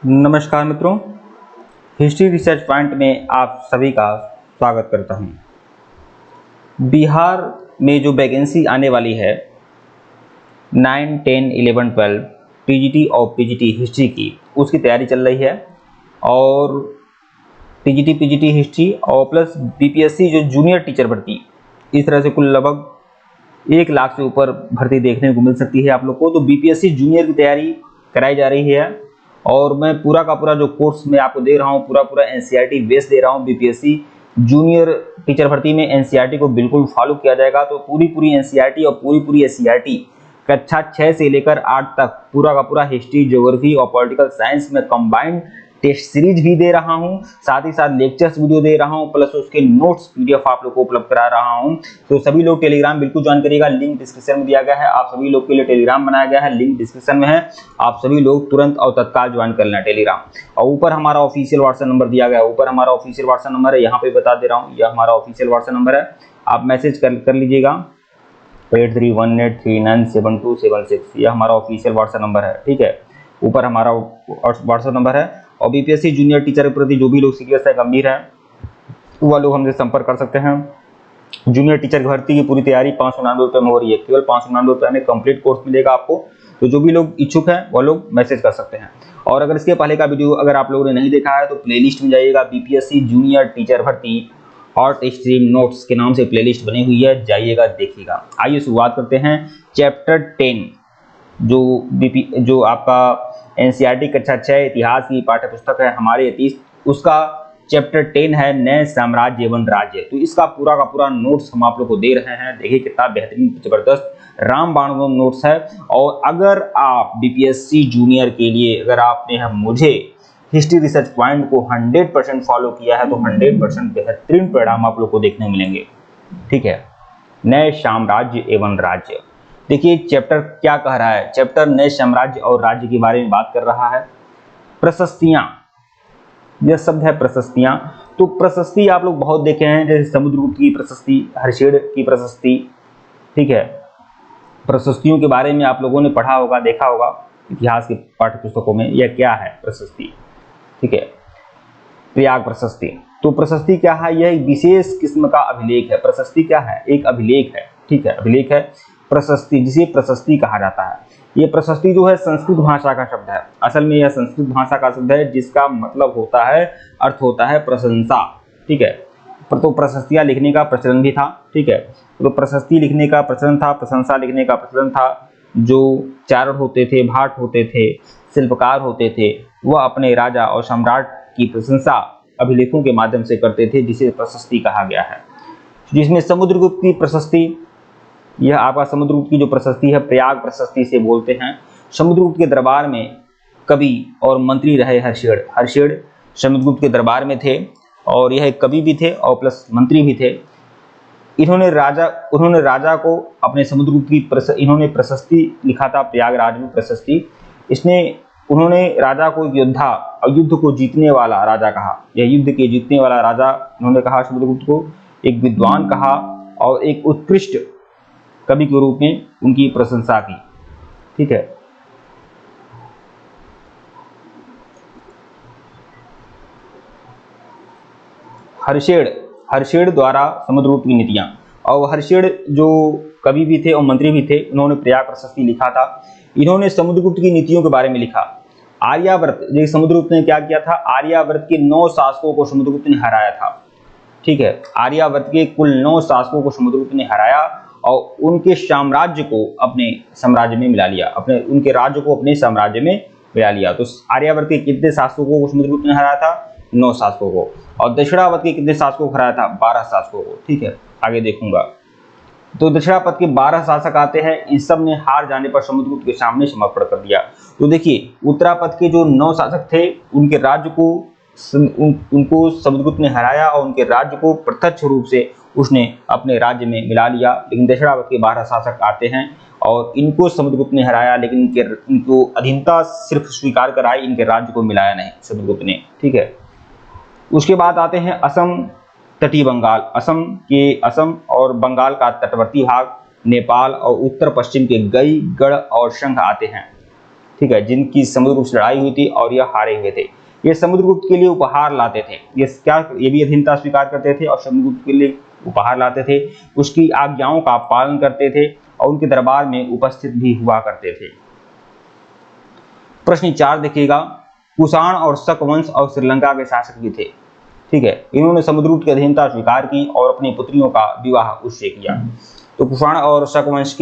नमस्कार मित्रों, history research point में आप सभी का स्वागत करता हूं। बिहार में जो वैकेंसी आने वाली है 9, 10, 11, 12 टीजीटी और पीजीटी हिस्ट्री की, उसकी तैयारी चल रही है। और टीजीटी पीजीटी हिस्ट्री और प्लस बीपीएससी जो जूनियर टीचर भर्ती, इस तरह से कुल लगभग 1 लाख से ऊपर भर्ती देखने को मिल सकती है आप लोग को। तो बीपीएससी जूनियर की तैयारी कराई जा रही है और मैं पूरा का पूरा जो कोर्स मैं आपको दे रहा हूँ पूरा एनसीईआरटी बेस दे रहा हूँ। बीपीएससी जूनियर टीचर भर्ती में एनसीईआरटी को बिल्कुल फॉलो किया जाएगा। तो पूरी एनसीईआरटी और पूरी एससीईआरटी कक्षा 6 से लेकर 8 तक पूरा का पूरा हिस्ट्री, ज्योग्राफी और पॉलिटिकल साइंस में कंबाइंड टेस्ट सीरीज भी दे रहा हूं, साथ ही साथ लेक्चर्स वीडियो दे रहा हूं, प्लस उसके नोट्स पीडीएफ आप लोग को उपलब्ध करा रहा हूं। तो सभी लोग टेलीग्राम बिल्कुल ज्वाइन करिएगा, लिंक डिस्क्रिप्शन में दिया गया है। आप सभी लोग के लिए टेलीग्राम बनाया गया है, लिंक डिस्क्रिप्शन में है। आप सभी लोग तुरंत और तत्काल ज्वाइन कर लेना टेलीग्राम। और ऊपर हमारा ऑफिशियल व्हाट्सएप नंबर दिया गया है, ऊपर हमारा ऑफिशियल व्हाट्सएप नंबर है, यहाँ पे बता दे रहा हूँ, यह हमारा ऑफिशियल व्हाट्सएप नंबर है। आप मैसेज कर लीजिएगा 8318397276, यह हमारा ऑफिशियल व्हाट्सएप नंबर है। ठीक है, ऊपर हमारा व्हाट्सएप नंबर है। और बीपीएससी जूनियर टीचर के प्रति जो भी लोग सीरियस है, गंभीर है, वह लोग हमसे संपर्क कर सकते हैं। जूनियर टीचर की भर्ती की पूरी तैयारी 599 रुपये में हो रही है, केवल 599 रुपये में कंप्लीट कोर्स मिलेगा आपको। तो जो भी लोग इच्छुक हैं वह लोग मैसेज कर सकते हैं। और अगर इसके पहले का वीडियो अगर आप लोगों ने नहीं देखा है तो प्लेलिस्ट में जाइएगा, बीपीएससी जूनियर टीचर भर्ती हॉट स्ट्रीम नोट्स के नाम से प्लेलिस्ट बनी हुई है, जाइएगा देखिएगा। आइए शुरुआत करते हैं। चैप्टर 10 जो आपका एनसीईआरटी कक्षा 6 इतिहास की पाठ्य पुस्तक है हमारे इतिहास, उसका चैप्टर 10 है नए साम्राज्य एवं राज्य। तो इसका पूरा का पूरा नोट्स हम आप लोग को दे रहे हैं। देखिए कितना बेहतरीन जबरदस्त रामबाण नोट्स है। और अगर आप बीपीएससी जूनियर के लिए अगर आपने मुझे हिस्ट्री रिसर्च पॉइंट को 100% फॉलो किया है तो 100% बेहतरीन परिणाम आप लोग को देखने मिलेंगे। ठीक है, नए साम्राज्य एवं राज्य। देखिए चैप्टर क्या कह रहा है, चैप्टर नए साम्राज्य और राज्य के बारे में बात कर रहा है। प्रशस्तियां, यह शब्द है प्रशस्तियां। तो प्रशस्ति आप लोग बहुत देखे हैं, जैसे समुद्रगुप्त की प्रशस्ति, हर्षेड की प्रशस्ति। ठीक है, प्रशस्तियों के बारे में आप लोगों ने पढ़ा होगा, देखा होगा इतिहास के पाठ्य पुस्तकों में। यह क्या है प्रशस्ति? ठीक है, प्रयाग प्रशस्ति। तो प्रशस्ति क्या है? यह एक विशेष किस्म का अभिलेख है। प्रशस्ति क्या है? एक अभिलेख है। ठीक है, अभिलेख है प्रशस्ति, जिसे प्रशस्ति कहा जाता है। ये प्रशस्ति जो है संस्कृत भाषा का शब्द है। असल में यह संस्कृत भाषा का शब्द है जिसका मतलब होता है, अर्थ होता है प्रशंसा। ठीक है, तो प्रशस्तियां लिखने का प्रचलन भी था। ठीक है, तो प्रशस्ति लिखने का प्रचलन था, प्रशंसा लिखने का प्रचलन था। जो चारण होते थे, भाट होते थे, शिल्पकार होते थे, वह अपने राजा और सम्राट की प्रशंसा अभिलेखों के माध्यम से करते थे, जिसे प्रशस्ति कहा गया है। जिसमें समुद्रगुप्त की प्रशस्ति, यह आपका समुद्रगुप्त की जो प्रशस्ति है प्रयाग प्रशस्ति से बोलते हैं। समुद्रगुप्त के दरबार में कवि और मंत्री रहे हर्षेड समुद्रगुप्त के दरबार में थे और यह कवि भी थे और प्लस मंत्री भी थे। उन्होंने राजा को अपने समुद्रगुप्त की इन्होंने प्रशस्ति लिखा था, प्रयागराज में प्रशस्ति। उन्होंने राजा को योद्धा और युद्ध को जीतने वाला राजा कहा। यह युद्ध के जीतने वाला राजा उन्होंने कहा समुद्रगुप्त को, एक विद्वान कहा और एक उत्कृष्ट कवि के रूप में उनकी प्रशंसा की। ठीक है, हर्षेड द्वारा समुद्रगुप्त की नीतियां। और हर्षेड जो कवि भी थे और मंत्री भी थे, उन्होंने प्रयाग प्रशस्ति लिखा था। इन्होंने समुद्रगुप्त की नीतियों के बारे में लिखा। आर्यावर्त, जो समुद्रगुप्त ने क्या किया था, आर्यावर्त के 9 शासकों को समुद्रगुप्त ने हराया था। ठीक है, आर्यावर्त के कुल 9 शासकों को समुद्रगुप्त ने हराया और उनके साम्राज्य को अपने साम्राज्य में मिला लिया, उनके राज्य को अपने साम्राज्य में मिला लिया। तो आर्यावर्त के कितने शासकों को समुद्रगुप्त ने हराया था? 9 शासकों को। और दक्षिणावर्त के कितने शासकों को हराया था? 12 शासकों को। ठीक है, आगे देखूंगा। तो दक्षिणावर्त के 12 शासक आते हैं, इन सब ने हार जाने पर समुद्रगुप्त के सामने समर्पण कर दिया। तो देखिए उत्तरापथ के जो 9 शासक थे, उनके राज्य को उनको समुद्रगुप्त ने हराया और उनके राज्य को प्रत्यक्ष रूप से उसने अपने राज्य में मिला लिया। लेकिन दक्षिणावर्त के 12 शासक आते हैं और इनको समुद्रगुप्त ने हराया, लेकिन इनको अधीनता सिर्फ स्वीकार कराई, इनके राज्य को मिलाया नहीं समुद्रगुप्त ने। ठीक है, उसके बाद आते हैं असम, तटीय बंगाल। असम और बंगाल का तटवर्ती भाग, नेपाल और उत्तर पश्चिम के गई, गढ़ और शंख आते हैं। ठीक है, जिनकी समुद्रगुप्त से लड़ाई हुई थी और यह हारे हुए थे। ये समुद्रगुप्त के लिए उपहार लाते थे, ये भी अधीनता स्वीकार करते थे और समुद्रगुप्त के लिए उपहार लाते थे, उसकी आज्ञाओं का पालन करते थे और उनके दरबार में उपस्थित भी हुआ करते थे। प्रश्न 4 देखिएगा, कुषाण और शक वंश और श्रीलंका के शासक भी थे। ठीक है, इन्होंने समुद्रगुप्त की अधीनता स्वीकार की और अपनी पुत्रियों का विवाह उससे किया। तो कुषाण और शक वंश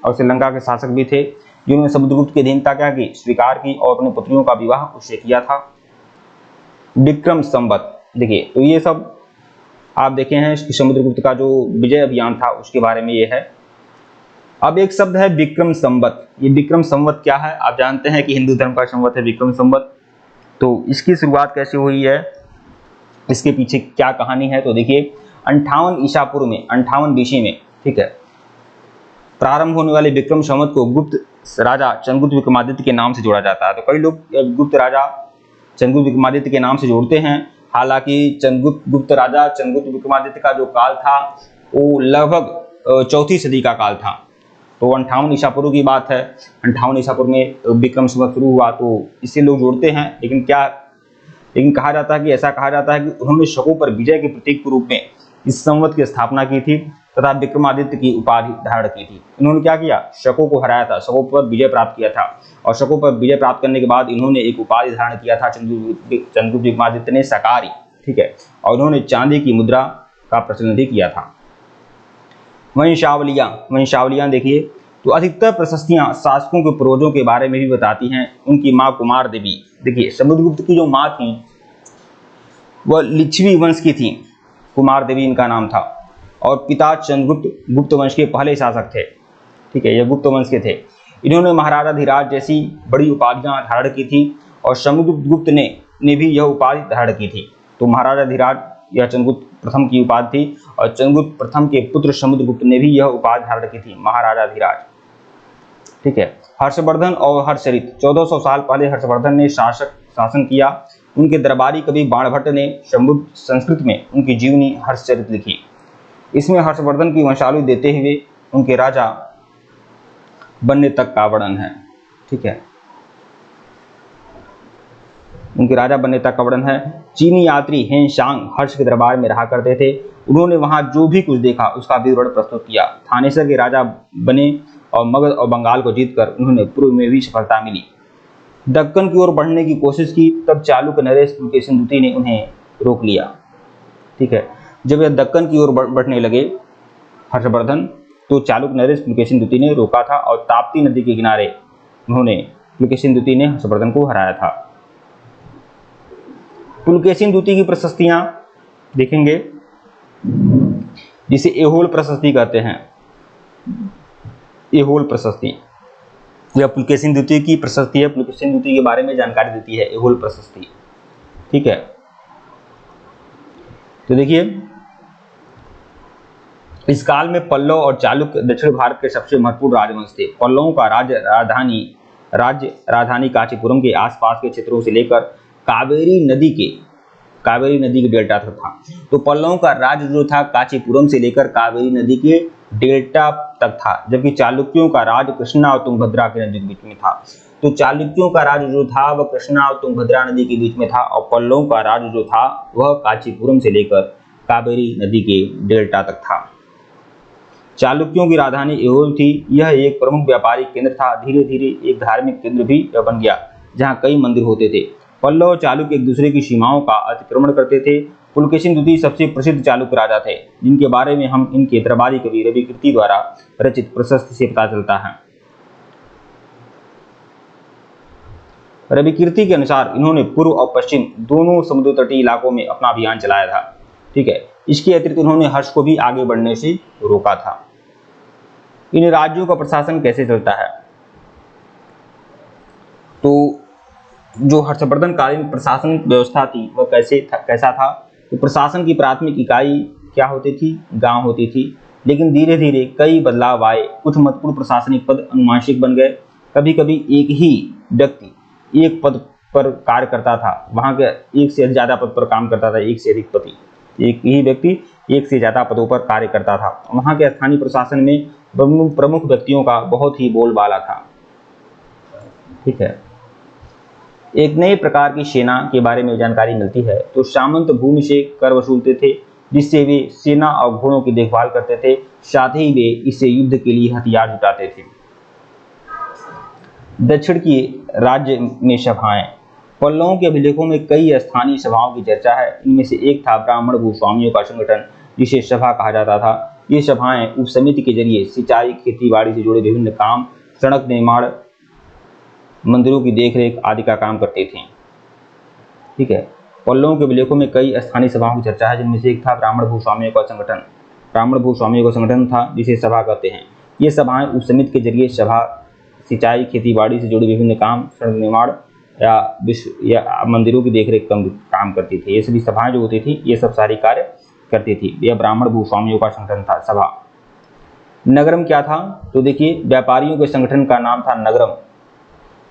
और श्रीलंका के शासक भी थे, जिन्होंने समुद्रगुप्त की अधीनता क्या की, स्वीकार की और अपनी पुत्रियों का विवाह उससे किया था। विक्रम संवत, देखिए तो ये सब आप देखे हैं कि समुद्रगुप्त का जो विजय अभियान था उसके बारे में ये है। अब एक शब्द है विक्रम संवत। ये विक्रम संवत क्या है, आप जानते हैं कि हिंदू धर्म का संवत है विक्रम संवत। तो इसकी शुरुआत कैसे हुई है, इसके पीछे क्या कहानी है, तो देखिए 58 ईसा पूर्व में, 58 BC में, ठीक है, प्रारंभ होने वाले विक्रम संवत को गुप्त राजा चंद्रगुप्त विक्रमादित्य के नाम से जोड़ा जाता है। तो कई लोग गुप्त राजा चंद्रगुप्त विक्रमादित्य के नाम से जोड़ते हैं, हालांकि गुप्त राजा चंद्रगुप्त विक्रमादित्य का जो काल था वो लगभग 4वीं सदी का काल था। तो 58 ईसा पूर्व की बात है, 58 ईसा पूर्व में विक्रम संवत शुरू हुआ, तो इससे लोग जोड़ते हैं। लेकिन कहा जाता है कि ऐसा कहा जाता है कि उन्होंने शकों पर विजय के प्रतीक के रूप में इस संवत की स्थापना की थी तथा विक्रमादित्य की उपाधि धारण की थी। इन्होंने क्या किया, शकों को हराया था, शकों पर विजय प्राप्त किया था और शकों पर विजय प्राप्त करने के बाद इन्होंने एक उपाधि धारण किया था, चंद्रगुप्त विक्रमादित्य ने सकारी, ठीक है, और उन्होंने चांदी की मुद्रा का प्रचलन भी किया था। वंशावलियां देखिए, तो अधिकतर प्रशस्तियां शासकों के पूर्वजों के बारे में भी बताती हैं। उनकी माँ कुमार देवी, देखिए समुद्रगुप्त की जो माँ थी वह लिच्छवी वंश की थी, कुमार देवी इनका नाम था, और पिता चंद्रगुप्त गुप्त वंश के पहले शासक थे। ठीक है, ये गुप्त वंश के थे। इन्होंने महाराजा धीराज जैसी बड़ी उपाधियां धारण की थी और समुद्रगुप्त गुप्त ने भी यह उपाधि धारण की थी। तो महाराजा धीराज यह चंद्रगुप्त प्रथम की उपाधि थी और चंद्रगुप्त प्रथम के पुत्र समुद्रगुप्त ने भी यह उपाधि धारण की थी, महाराजा धीराज। ठीक है, हर्षवर्धन और हर्षचरित, 1400 साल पहले हर्षवर्धन ने शासन किया। उनके दरबारी कवि बाणभट्ट ने संस्कृत में उनकी जीवनी हर्षचरित लिखी। इसमें हर्षवर्धन की वंशावली देते हुए उनके राजा बनने तक का वर्णन है। ठीक है, उनके राजा बनने तक का वर्णन है। चीनी यात्री हेनशांग हर्ष के दरबार में रहा करते थे। उन्होंने वहां जो भी कुछ देखा उसका विवरण प्रस्तुत किया। थानेसर के राजा बने और मगध और बंगाल को जीतकर उन्होंने पूर्व में भी सफलता मिली। दक्कन की ओर बढ़ने की कोशिश की, तब चालुक्य नरेश पुलकेशिन ने उन्हें रोक लिया। ठीक है, जब यह दक्कन की ओर बढ़ने लगे हर्षवर्धन, तो चालुक्य नरेश पुलकेशिन ने रोका था और ताप्ती नदी के किनारे उन्होंने पुलकेशिन ने हर्षवर्धन को हराया था। पुलकेशिन की प्रशस्तियां देखेंगे, जिसे एहोल प्रशस्ति कहते हैं। एहोल प्रशस्ति यह पुलकेशिन द्वितीय की प्रशस्ति है। पुलकेशिन द्वितीय के बारे में जानकारी देती है एहोल प्रशस्ति। ठीक है, तो देखिए इस काल में पल्लव और चालुक्य दक्षिण भारत के सबसे महत्वपूर्ण राजवंश थे। पल्लवों का राज्य राजधानी कांचीपुरम के आसपास के क्षेत्रों से लेकर कावेरी नदी के डेल्टा तक था। तो पल्लवों का राज्य जो था कांचीपुरम से लेकर कावेरी नदी के डेल्टा तक था, जबकि चालुक्यों का राज्य कृष्णा और तुंगभद्रा के नदी के बीच में था। तो चालुक्यों का राज्य जो था वह कृष्णा और तुंगभद्रा नदी के बीच में था और पल्लवों का राज्य जो था वह कांचीपुरम से लेकर कावेरी नदी के डेल्टा तक था। चालुक्यों की राजधानी एहोल थी। यह एक प्रमुख व्यापारिक केंद्र था। धीरे धीरे एक धार्मिक केंद्र भी बन गया, जहाँ कई मंदिर होते थे। पल्लव और चालुक्य एक दूसरे की सीमाओं का अतिक्रमण करते थे। पुलकेशिन द्वितीय सबसे प्रसिद्ध चालुक्य राजा थे, जिनके बारे में हम इनके दरबारी कवि रविकीर्ति द्वारा रचित प्रशस्ति से पता चलता है। रविकीर्ति के अनुसार इन्होंने पूर्व और पश्चिम दोनों समुद्र तटीय इलाकों में अपना अभियान चलाया था। ठीक है, इसके अतिरिक्त उन्होंने हर्ष को भी आगे बढ़ने से रोका था। इन राज्यों का प्रशासन कैसे चलता है, तो जो हर्षवर्धन कालीन प्रशासन व्यवस्था थी वह कैसा था। तो प्रशासन की प्राथमिक इकाई क्या होती थी, गांव होती थी। लेकिन धीरे धीरे कई बदलाव आए। कुछ महत्वपूर्ण प्रशासनिक पद अनुवांशिक बन गए। कभी कभी एक ही व्यक्ति एक पद पर कार्य करता था, वहां के एक से ज्यादा पद पर काम करता था, एक से अधिक पति, एक ही व्यक्ति एक से ज्यादा पदों पर कार्य करता था। वहां के स्थानीय प्रशासन में प्रमुख व्यक्तियों का बहुत ही बोलबाला था। ठीक है। एक नए प्रकार की सेना के बारे में जानकारी मिलती है। तो सामंत भूमि से कर वसूलते थे, जिससे वे सेना और घोड़ों की देखभाल करते थे, साथ ही वे इससे युद्ध के लिए हथियार जुटाते थे। दक्षिण की राज्य में सभाएं। पल्लवों के अभिलेखों में कई स्थानीय सभाओं की चर्चा है। इनमें से एक था ब्राह्मण भूस्वामियों का संगठन, जिसे सभा कहा जाता था। ये सभाएं उप समिति के जरिए सिंचाई, खेती बाड़ी से जुड़े विभिन्न काम, सड़क निर्माण, मंदिरों की देखरेख आदि का काम करते थे। ठीक है। पल्लवों के अभिलेखों में कई स्थानीय सभाओं की चर्चा है, जिनमें से एक था ब्राह्मण भूस्वामियों का संगठन। ब्राह्मण भूस्वामियों का संगठन था, जिसे सभा कहते हैं। ये सभाएं उप समिति के जरिए सभा सिंचाई, खेती बाड़ी से जुड़े विभिन्न काम, सड़क निर्माण या मंदिरों की देखरेख काम करती थी। ये सभी सभाएं जो होती थी, ये सब सारी कार्य करती थी। यह ब्राह्मण भूस्वामियों का संगठन था, सभा। नगरम क्या था? तो देखिए, व्यापारियों के संगठन का नाम था नगरम।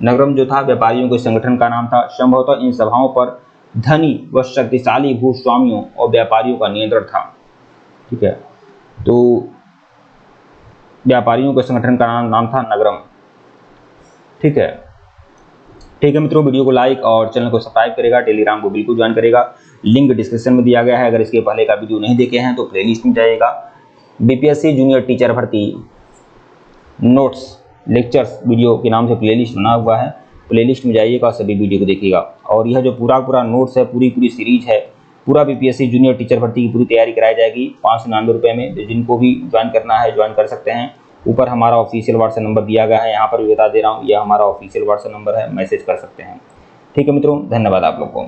नगरम जो था व्यापारियों के संगठन का नाम था। संभवतः इन सभाओं पर धनी व शक्तिशाली भूस्वामियों और व्यापारियों का नियंत्रण था। ठीक है। तो व्यापारियों के संगठन का नाम था नगरम। ठीक है। ठीक है मित्रों, वीडियो को लाइक और चैनल को सब्सक्राइब करेगा, टेलीग्राम को बिल्कुल ज्वाइन करेगा। लिंक डिस्क्रिप्शन में दिया गया है। अगर इसके पहले का वीडियो नहीं देखे हैं तो प्लेलिस्ट में जाइएगा। बीपीएससी जूनियर टीचर भर्ती नोट्स लेक्चर्स वीडियो के नाम से प्लेलिस्ट बना हुआ है। प्लेलिस्ट में जाइएगा, सभी वीडियो को देखिएगा। और यह जो पूरा नोट्स है, पूरी सीरीज है, पूरा बीपीएससी जूनियर टीचर भर्ती की पूरी तैयारी कराई जाएगी 599 रुपये में। जिनको भी ज्वाइन करना है ज्वाइन कर सकते हैं। ऊपर हमारा ऑफिशियल व्हाट्सएप नंबर दिया गया है, यहाँ पर भी बता दे रहा हूँ, यह हमारा ऑफिशियल व्हाट्सएप नंबर है, मैसेज कर सकते हैं। ठीक है मित्रों, धन्यवाद आप लोग को।